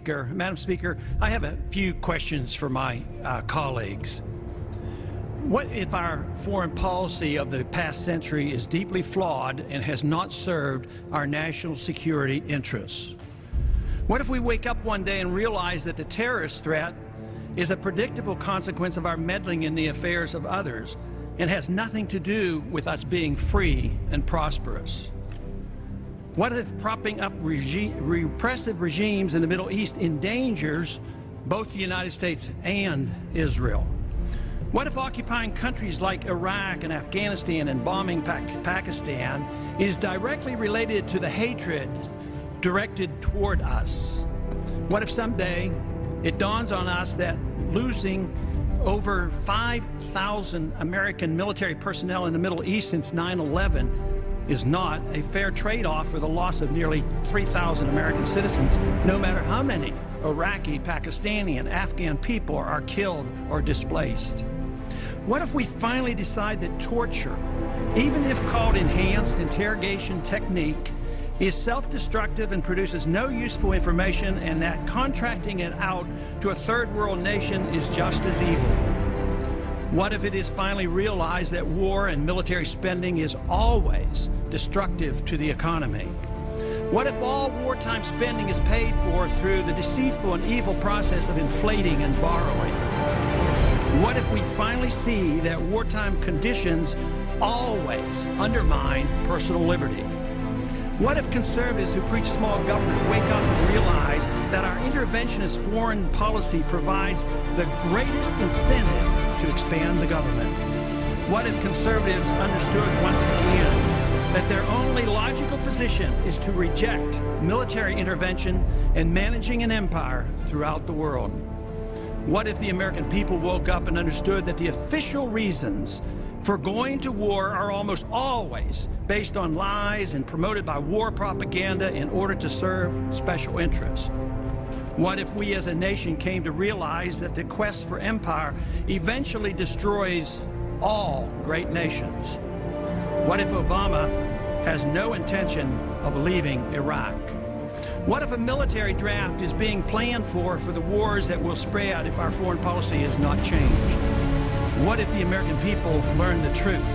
Madam Speaker, I have a few questions for my colleagues. What if our foreign policy of the past century is deeply flawed and has not served our national security interests? What if we wake up one day and realize that the terrorist threat is a predictable consequence of our meddling in the affairs of others and has nothing to do with us being free and prosperous? What if propping up repressive regimes in the Middle East endangers both the United States and Israel? What if occupying countries like Iraq and Afghanistan and bombing Pakistan is directly related to the hatred directed toward us? What if someday it dawns on us that losing over 5,000 American military personnel in the Middle East since 9/11 is not a fair trade-off for the loss of nearly 3,000 American citizens, no matter how many Iraqi, Pakistani, and Afghan people are killed or displaced? What if we finally decide that torture, even if called enhanced interrogation technique, is self-destructive and produces no useful information, and that contracting it out to a third world nation is just as evil? What if it is finally realized that war and military spending is always destructive to the economy? What if all wartime spending is paid for through the deceitful and evil process of inflating and borrowing? What if we finally see that wartime conditions always undermine personal liberty? What if conservatives who preach small government wake up and realize that our interventionist foreign policy provides the greatest incentive to expand the government? What if conservatives understood once again that their only logical position is to reject military intervention and managing an empire throughout the world? What if the American people woke up and understood that the official reasons for going to war are almost always based on lies and promoted by war propaganda in order to serve special interests? What if we as a nation came to realize that the quest for empire eventually destroys all great nations? What if Obama has no intention of leaving Iraq? What if a military draft is being planned for the wars that will spread if our foreign policy is not changed? What if the American people learn the truth,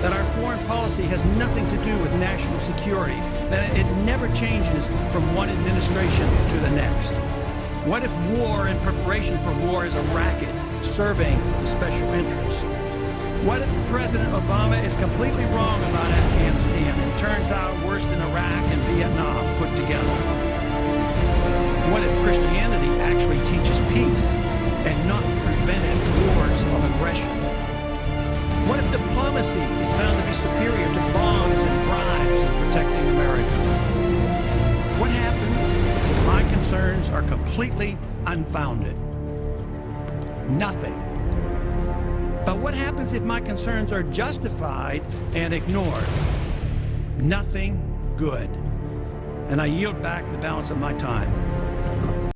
that our foreign policy has nothing to do with national security, that it never changes from one administration to the next? What if war and preparation for war is a racket serving the special interests? What if President Obama is completely wrong about Afghanistan and turns out worse than Iraq and Vietnam put together? What if Christianity actually teaches peace and not preventive wars of aggression? What if diplomacy is found to be superior to bombs and bribes in protecting America? What happens if my concerns are completely unfounded? Nothing. But what happens if my concerns are justified and ignored? Nothing good. And I yield back the balance of my time.